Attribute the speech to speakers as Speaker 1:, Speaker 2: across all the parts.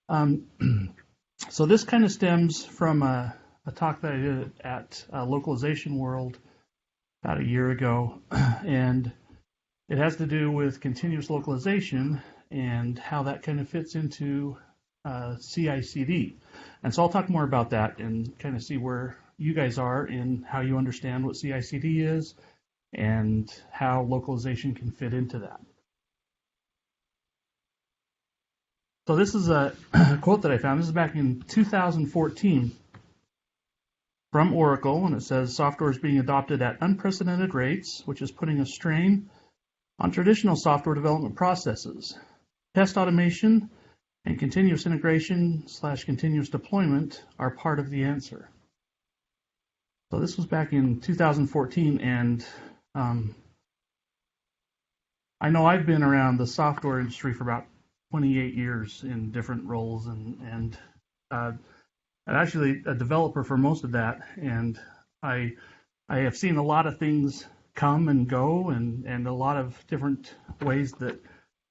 Speaker 1: Um, so this kind of stems from a talk that I did at Localization World about a year ago, and it has to do with continuous localization and how that kind of fits into CI/CD. And so I'll talk more about that and kind of see where you guys are in how you understand what CI/CD is and how localization can fit into that. So this is a quote that I found. This is back in 2014 from Oracle, and it says, software is being adopted at unprecedented rates, which is putting a strain on traditional software development processes. Test automation and continuous integration / continuous deployment are part of the answer. So this was back in 2014, and I know I've been around the software industry for about 28 years in different roles, and actually a developer for most of that. And I have seen a lot of things come and go, and a lot of different ways that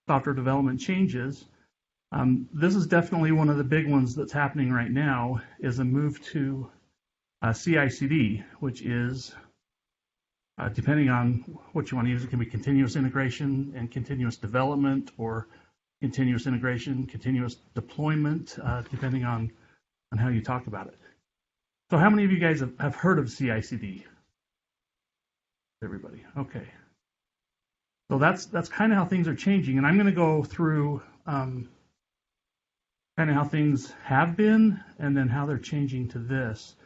Speaker 1: software development changes. This is definitely one of the big ones that's happening right now, is a move to CI/CD, which is, depending on what you want to use, it can be continuous integration and continuous development, or continuous integration, continuous deployment, depending on how you talk about it. So how many of you guys have heard of CI/CD? Everybody, okay. So that's kind of how things are changing, and I'm going to go through kind of how things have been and then how they're changing to this.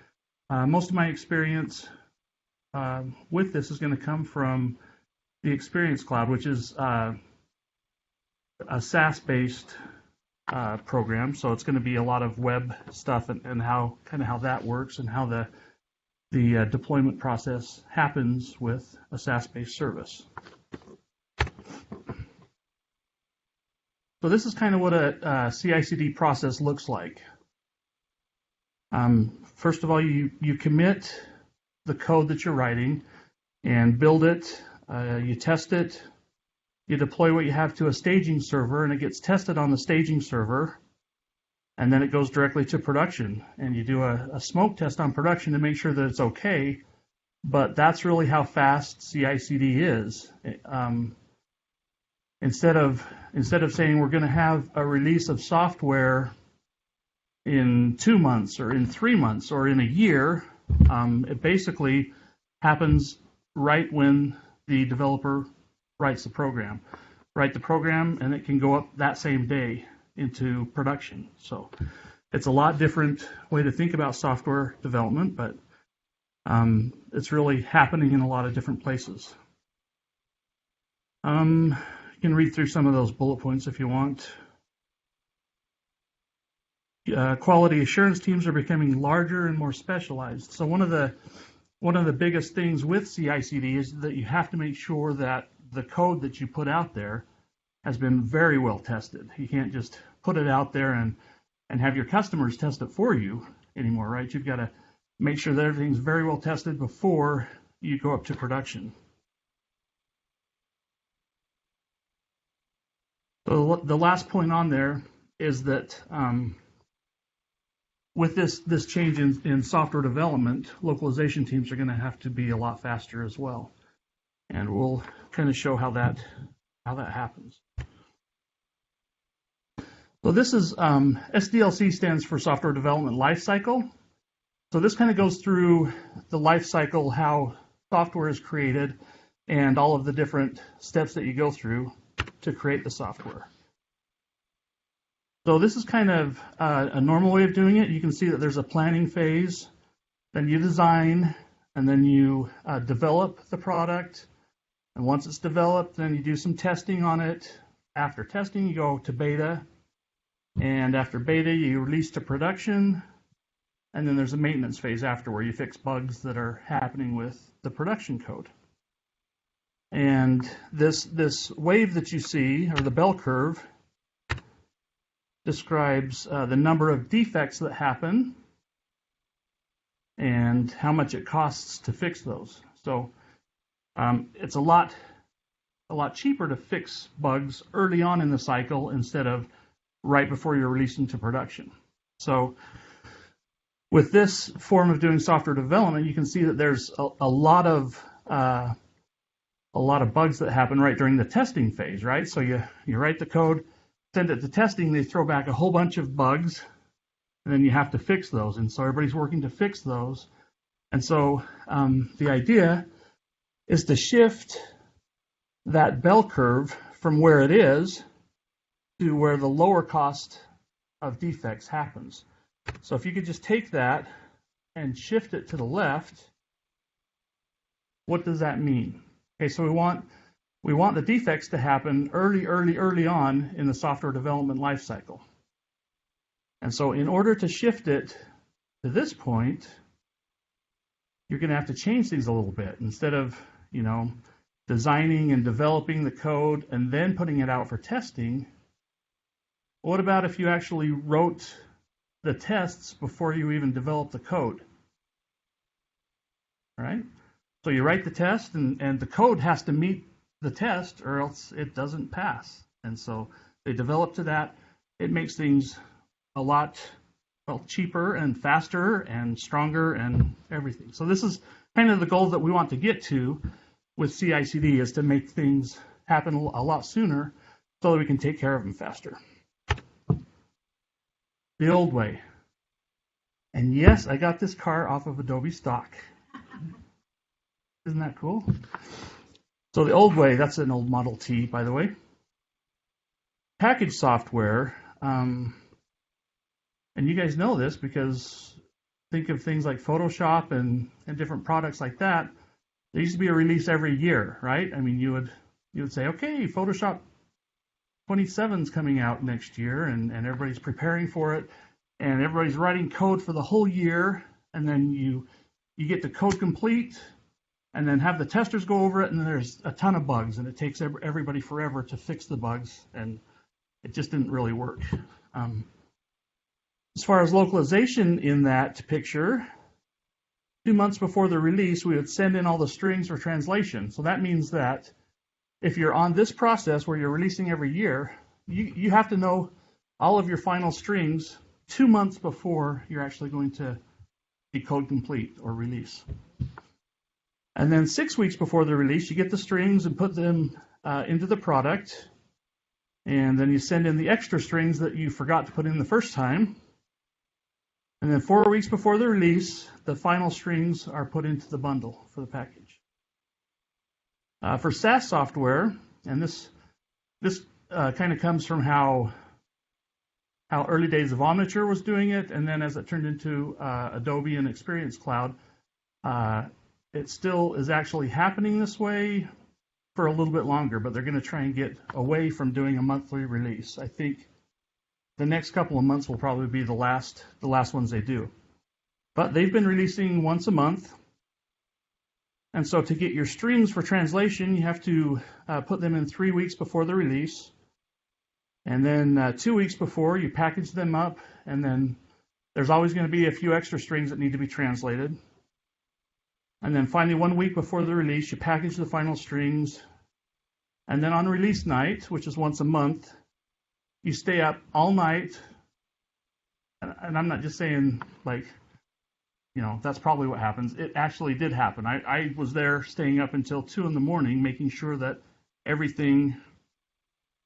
Speaker 1: Most of my experience with this is going to come from the Experience Cloud, which is a SaaS-based program. So it's going to be a lot of web stuff and how that works and how the deployment process happens with a SaaS-based service. So this is kind of what a CI/CD process looks like. First of all, you commit the code that you're writing and build it. You test it. You deploy what you have to a staging server, and it gets tested on the staging server, and then it goes directly to production. And you do a smoke test on production to make sure that it's okay. But that's really how fast CI/CD is. Instead of saying we're going to have a release of software in 2 months or in 3 months or in a year, it basically happens right when the developer writes the program. Write the program, and it can go up that same day into production. So it's a lot different way to think about software development, but it's really happening in a lot of different places. You can read through some of those bullet points if you want. Quality assurance teams are becoming larger and more specialized. So one of the biggest things with CI/CD is that you have to make sure that the code that you put out there has been very well tested. You can't just put it out there and have your customers test it for you anymore, right? You've got to make sure that everything's very well tested before you go up to production. So the last point on there is that with this change in software development, localization teams are going to have to be a lot faster as well. And we'll kind of show how that happens. So this is SDLC stands for Software Development Lifecycle. So this kind of goes through the life cycle, how software is created, and all of the different steps that you go through to create the software. So this is kind of a normal way of doing it. You can see that there's a planning phase, then you design, and then you develop the product. And once it's developed, then you do some testing on it. After testing, you go to beta. And after beta, you release to production. And then there's a maintenance phase after where you fix bugs that are happening with the production code. And this wave that you see, or the bell curve, describes the number of defects that happen and how much it costs to fix those. So it's a lot cheaper to fix bugs early on in the cycle instead of right before you're releasing to production. So with this form of doing software development, you can see that there's a lot of bugs that happen right during the testing phase, right? So you write the code, send it to testing, they throw back a whole bunch of bugs, and then you have to fix those. And so everybody's working to fix those. And so the idea is to shift that bell curve from where it is to where the lower cost of defects happens. So if you could just take that and shift it to the left, what does that mean? Okay, so we want the defects to happen early on in the software development lifecycle. And so in order to shift it to this point, you're going to have to change things a little bit. Instead of, designing and developing the code and then putting it out for testing, what about if you actually wrote the tests before you even develop the code? All right? So you write the test, and the code has to meet the test or else it doesn't pass. And so they develop to that. It makes things a lot cheaper and faster and stronger and everything. So this is kind of the goal that we want to get to with CI/CD, is to make things happen a lot sooner so that we can take care of them faster. The old way. And yes, I got this car off of Adobe stock. Isn't that cool? So the old way, that's an old Model T, by the way. Package software, and you guys know this because think of things like Photoshop and different products like that. There used to be a release every year, right? I mean, you would say, okay, Photoshop 27 is coming out next year, and everybody's preparing for it, and everybody's writing code for the whole year, and then you get the code complete, and then have the testers go over it, and then there's a ton of bugs, and it takes everybody forever to fix the bugs, and it just didn't really work. As far as localization in that picture, 2 months before the release, we would send in all the strings for translation. So that means that if you're on this process where you're releasing every year, you have to know all of your final strings 2 months before you're actually going to be code complete or release. And then 6 weeks before the release, you get the strings and put them into the product. And then you send in the extra strings that you forgot to put in the first time. And then 4 weeks before the release, the final strings are put into the bundle for the package. For SaaS software, and this kind of comes from how early days of Omniture was doing it, and then as it turned into Adobe and Experience Cloud, it still is actually happening this way for a little bit longer, but they're going to try and get away from doing a monthly release. I think the next couple of months will probably be the last ones they do. But they've been releasing once a month. And so to get your strings for translation, you have to put them in 3 weeks before the release. And then 2 weeks before, you package them up. And then there's always going to be a few extra strings that need to be translated. And then finally, 1 week before the release, you package the final strings. And then on release night, which is once a month, you stay up all night. And I'm not just saying, that's probably what happens. It actually did happen. I was there staying up until 2 in the morning, making sure that everything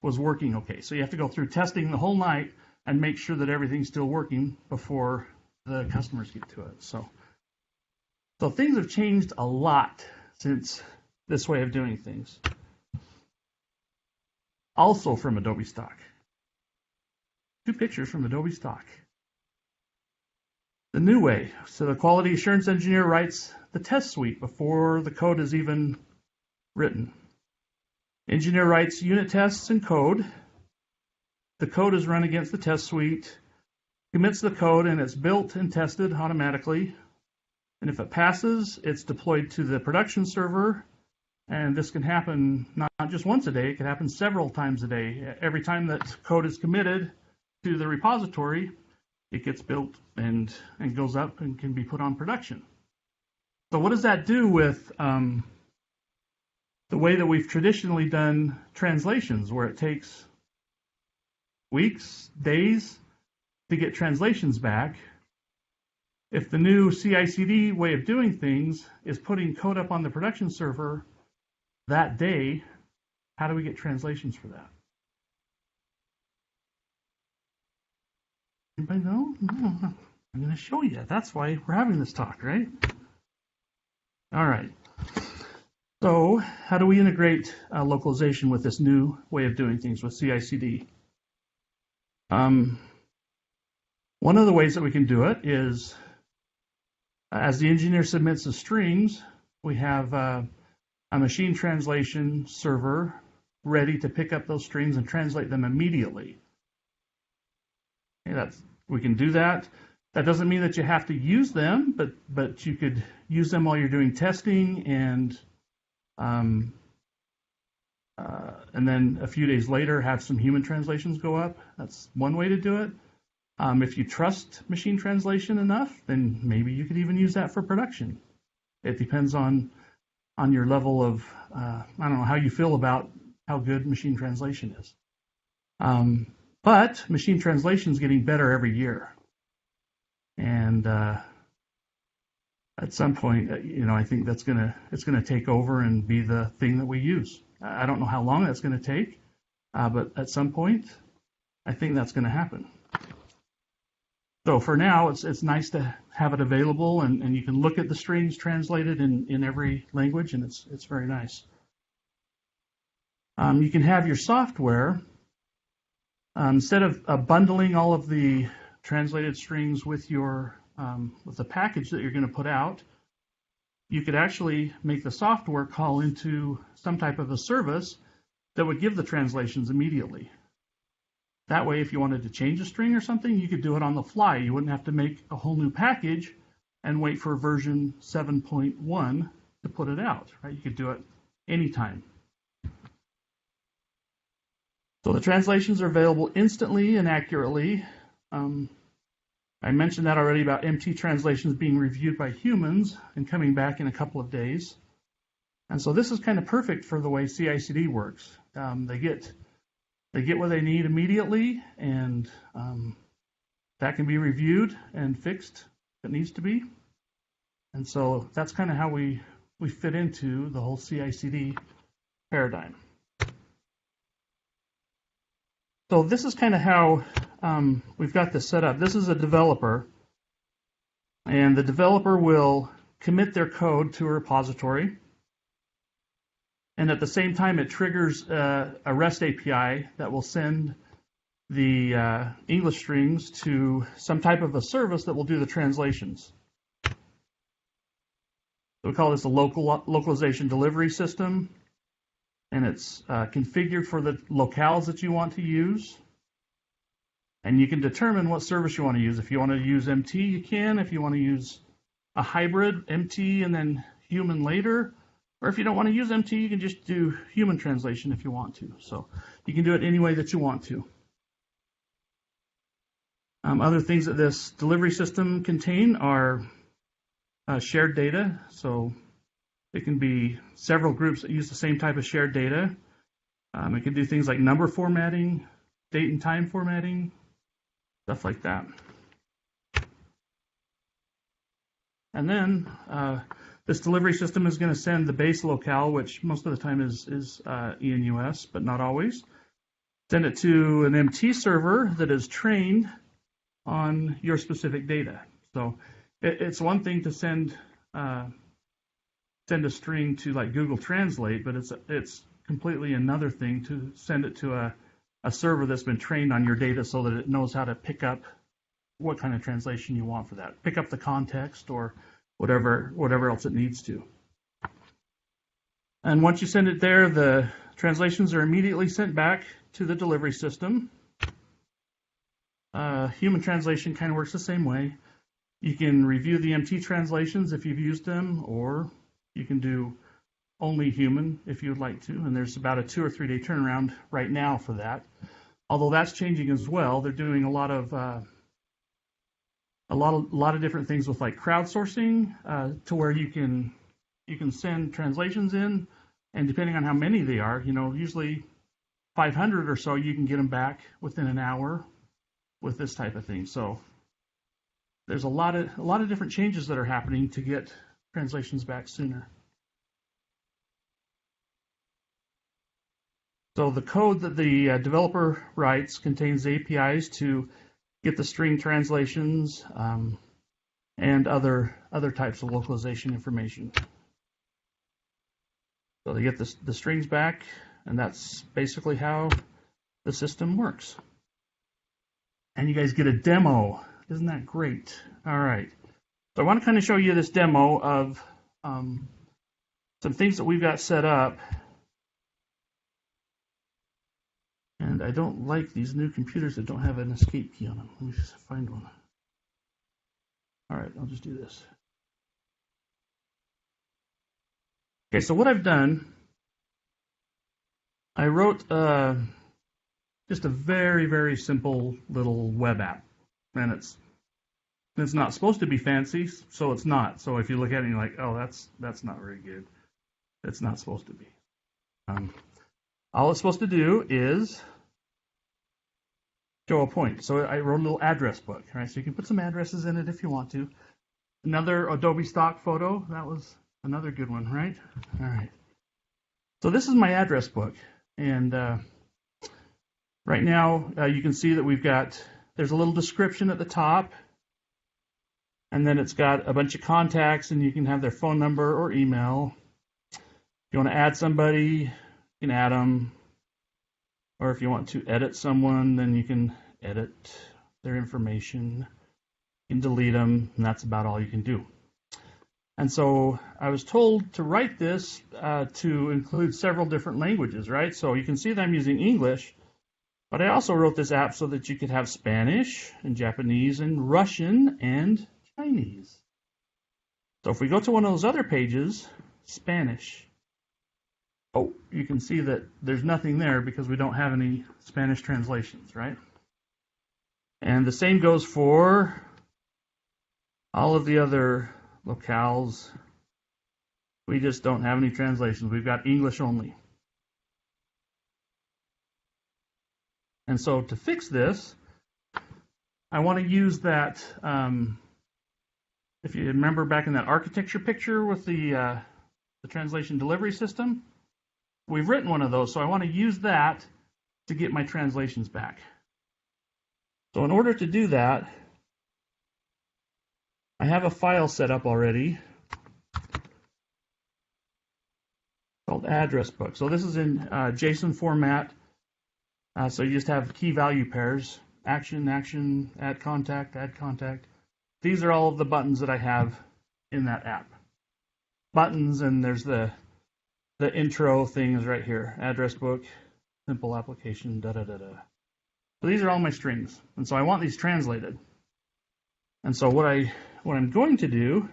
Speaker 1: was working okay. So you have to go through testing the whole night and make sure that everything's still working before the customers get to it. So things have changed a lot since this way of doing things. Also from Adobe stock. 2 pictures from Adobe stock. The new way. So the quality assurance engineer writes the test suite before the code is even written. Engineer writes unit tests and code. The code is run against the test suite, commits the code, and it's built and tested automatically. And if it passes, it's deployed to the production server. And this can happen not just once a day, it can happen several times a day. Every time that code is committed to the repository, it gets built and goes up and can be put on production. So what does that do with the way that we've traditionally done translations, where it takes weeks, days to get translations back. If the new CI/CD way of doing things is putting code up on the production server that day, how do we get translations for that? Anybody know? No. I'm going to show you. That's why we're having this talk, right? All right. So how do we integrate localization with this new way of doing things with CI/CD? One of the ways that we can do it is, as the engineer submits the strings, we have a machine translation server ready to pick up those strings and translate them immediately. Okay, we can do that. That doesn't mean that you have to use them, but you could use them while you're doing testing, and then a few days later have some human translations go up. That's one way to do it. If you trust machine translation enough, then maybe you could even use that for production. It depends on your level of, I don't know, how you feel about how good machine translation is. But machine translation is getting better every year. And at some point, I think it's gonna take over and be the thing that we use. I don't know how long that's gonna take, but at some point, I think that's gonna happen. So for now, it's nice to have it available, and you can look at the strings translated in every language, and it's very nice. You can have your software, instead of bundling all of the translated strings with the package that you're going to put out, you could actually make the software call into some type of a service that would give the translations immediately. That way, if you wanted to change a string or something, you could do it on the fly. You wouldn't have to make a whole new package and wait for version 7.1 to put it out, right? You could do it anytime. So the translations are available instantly and accurately. I mentioned that already about MT translations being reviewed by humans and coming back in a couple of days. And so this is kind of perfect for the way CI/CD works. They get what they need immediately, and that can be reviewed and fixed if it needs to be. And so that's kind of how we fit into the whole CI/CD paradigm. So this is kind of how we've got this set up. This is a developer, and the developer will commit their code to a repository, and at the same time it triggers a REST API that will send the English strings to some type of a service that will do the translations. So we call this a localization delivery system, and it's configured for the locales that you want to use. And you can determine what service you want to use. If you want to use MT, you can. If you want to use a hybrid, MT and then human later. Or if you don't want to use MT, you can just do human translation if you want to. So you can do it any way that you want to. Other things that this delivery system contain are shared data. So it can be several groups that use the same type of shared data. It can do things like number formatting, date and time formatting, stuff like that. And then this delivery system is going to send the base locale, which most of the time is ENUS, but not always. Send it to an MT server that is trained on your specific data. So it's one thing to send a string to like Google Translate, but it's completely another thing to send it to a server that's been trained on your data so that it knows how to pick up what kind of translation you want for that. Pick up the context or whatever else it needs to. And once you send it there, the translations are immediately sent back to the delivery system. Human translation kind of works the same way. You can review the MT translations if you've used them, or you can do only human if you would like to. And there's about a 2 or 3 day turnaround right now for that. Although that's changing as well. They're doing a lot of different things with like crowdsourcing to where you can send translations in, and depending on how many they are, usually 500 or so, you can get them back within an hour with this type of thing. So there's a lot of different changes that are happening to get translations back sooner. So the code that the developer writes contains APIs to get the string translations and other types of localization information. So they get the strings back, and that's basically how the system works. And you guys get a demo. Isn't that great? All right. So I want to kind of show you this demo of some things that we've got set up. And I don't like these new computers that don't have an escape key on them. Let me just find one. All right, I'll just do this. Okay, so what I've done, I wrote just a very, very simple little web app. And it's not supposed to be fancy, so it's not. So if you look at it and you're like, oh, that's not very good. It's not supposed to be. All it's supposed to do is show a point. So I wrote a little address book, right? So you can put some addresses in it if you want to. Another Adobe stock photo. That was another good one, right? All right. So this is my address book. And right now you can see that there's a little description at the top. And then it's got a bunch of contacts, and you can have their phone number or email. If you want to add somebody, you can add them. Or if you want to edit someone, then you can edit their information. You can delete them, and that's about all you can do. And so I was told to write this to include several different languages, right? So you can see that I'm using English, but I also wrote this app so that you could have Spanish and Japanese and Russian and Chinese. So if we go to one of those other pages, Spanish. Oh, you can see that there's nothing there because we don't have any Spanish translations, right? And the same goes for all of the other locales. We just don't have any translations. We've got English only. And so to fix this, I want to use that, if you remember back in that architecture picture with the translation delivery system, we've written one of those, so I want to use that to get my translations back. So in order to do that, I have a file set up already called address book. So this is in JSON format. So you just have key value pairs, action, action, add contact, add contact. These are all of the buttons that I have in that app. Buttons, and there's the intro thing is right here. Address book, simple application, da-da-da-da. So these are all my strings. And so I want these translated. And so what I'm going to do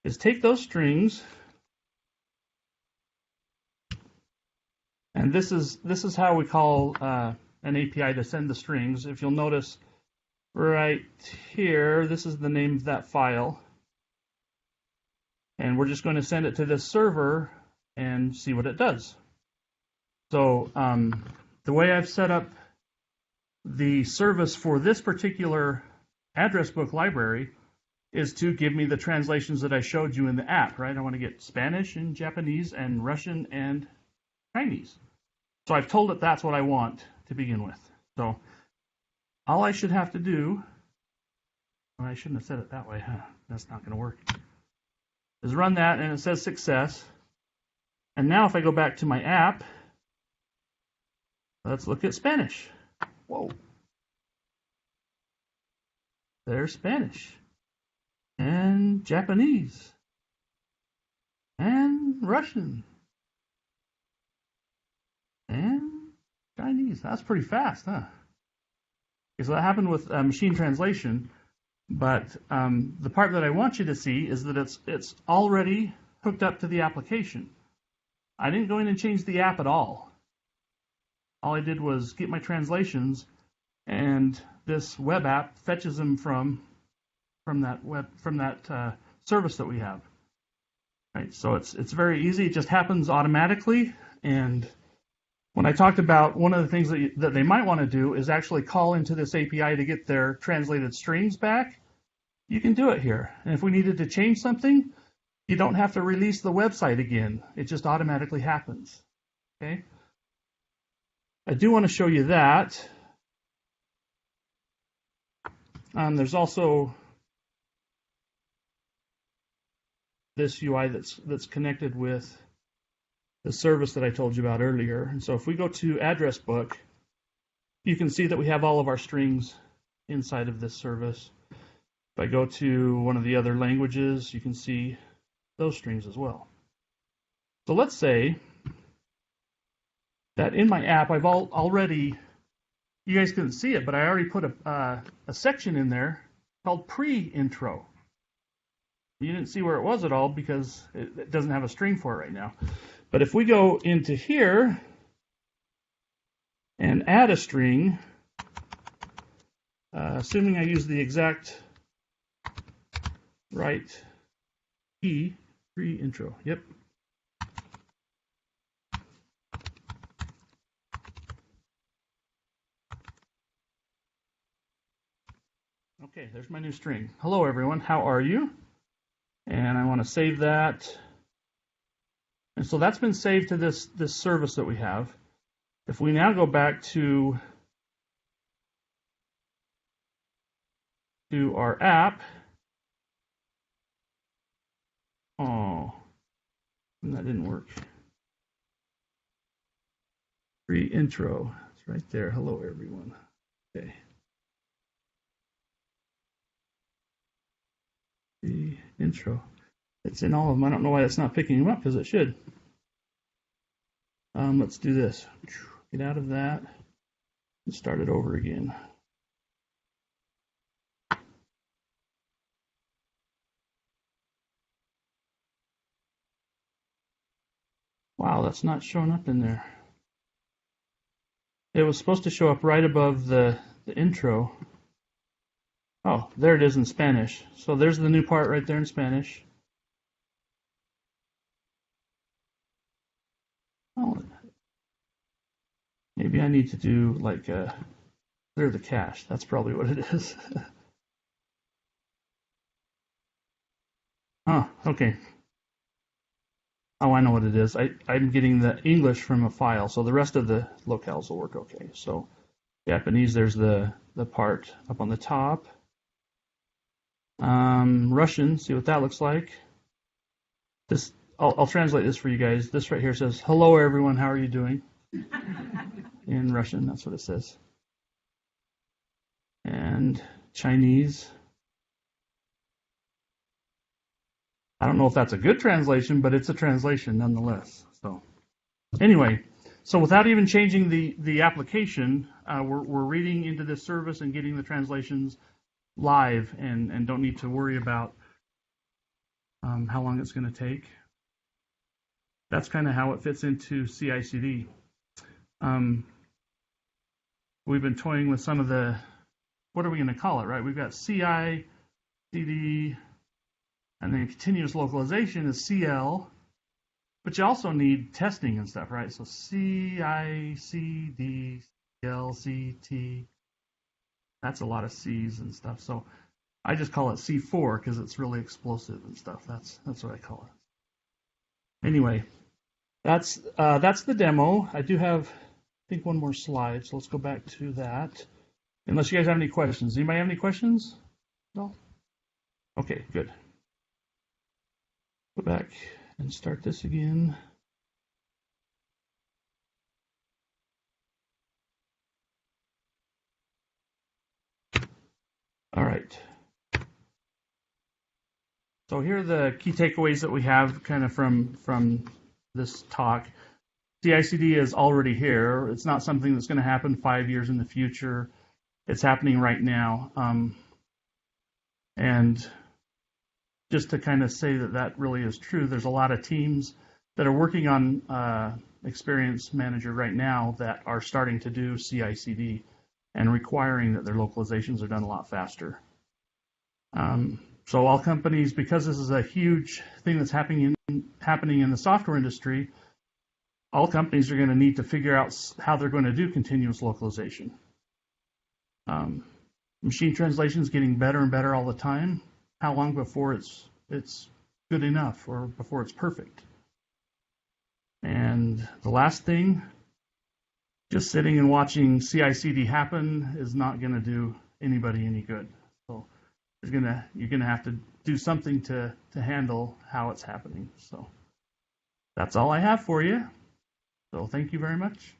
Speaker 1: is take those strings, and this is how we call an API to send the strings. If you'll notice right here, this is the name of that file. And we're just going to send it to this server and see what it does. So the way I've set up the service for this particular address book library is to give me the translations that I showed you in the app, right? I want to get Spanish and Japanese and Russian and Chinese. So I've told it that's what I want to begin with. So all I should have to do, well, I shouldn't have said it that way, huh? That's not going to work. Is run that, and it says success. And now if I go back to my app, let's look at Spanish. Whoa. There's Spanish. And Japanese. And Russian. And Chinese. That's pretty fast, huh? Okay, so that happened with machine translation. But the part that I want you to see is that it's already hooked up to the application. I didn't go in and change the app at all. All I did was get my translations, and this web app fetches them from that service that we have. Right. So it's very easy. It just happens automatically, and When I talked about one of the things that they might want to do is actually call into this API to get their translated strings back, you can do it here. And if we needed to change something, you don't have to release the website again. It just automatically happens. Okay. I do want to show you that. There's also this UI that's connected with the service that I told you about earlier. And so if we go to address book, you can see that we have all of our strings inside of this service. If I go to one of the other languages, you can see those strings as well. So let's say that in my app, I've already, you guys couldn't see it, but I already put a section in there called pre-intro. You didn't see where it was at all because it doesn't have a string for it right now. But if we go into here and add a string, assuming I use the exact right key, pre-intro, yep. Okay, there's my new string. Hello everyone, how are you? And I want to save that. And so that's been saved to this service that we have. If we now go back to our app, oh, that didn't work. Pre-intro, it's right there. Hello everyone. Okay. The intro. It's in all of them. I don't know why it's not picking them up because it should. Let's do this. Get out of that and start it over again. Wow, that's not showing up in there. It was supposed to show up right above the intro. Oh, there it is in Spanish. So there's the new part right there in Spanish. Oh, maybe I need to do like clear the cache. That's probably what it is. Oh, okay. Oh, I know what it is. I'm getting the English from a file, so the rest of the locales will work okay. So Japanese, there's the part up on the top. Russian, see what that looks like. This I'll translate this for you guys. This right here says, "Hello everyone, how are you doing?" In Russian, that's what it says. And Chinese. I don't know if that's a good translation, but it's a translation nonetheless. So anyway, so without even changing the application, we're reading into this service and getting the translations live and don't need to worry about how long it's going to take. That's kind of how it fits into CI/CD. We've been toying with some of the, what are we going to call it, right? We've got CI, CD, and then continuous localization is CL, but you also need testing and stuff, right? So CI, CD, CL, CT, that's a lot of C's and stuff. So I just call it C4 because it's really explosive and stuff. That's what I call it. Anyway, that's the demo. I do have, I think, one more slide, so let's go back to that. Unless you guys have any questions. Anybody have any questions? No? Okay, good. Go back and start this again. All right. So here are the key takeaways that we have kind of from this talk. CI/CD is already here. It's not something that's going to happen 5 years in the future. It's happening right now. And just to kind of say that really is true, there's a lot of teams that are working on Experience Manager right now that are starting to do CI/CD and requiring that their localizations are done a lot faster. So all companies, because this is a huge thing that's happening in the software industry, all companies are going to need to figure out how they're going to do continuous localization. Machine translation is getting better and better all the time. How long before it's good enough or before it's perfect? And the last thing, just sitting and watching CI/CD happen is not going to do anybody any good. So you're going to have to do something to handle how it's happening. So that's all I have for you. So thank you very much.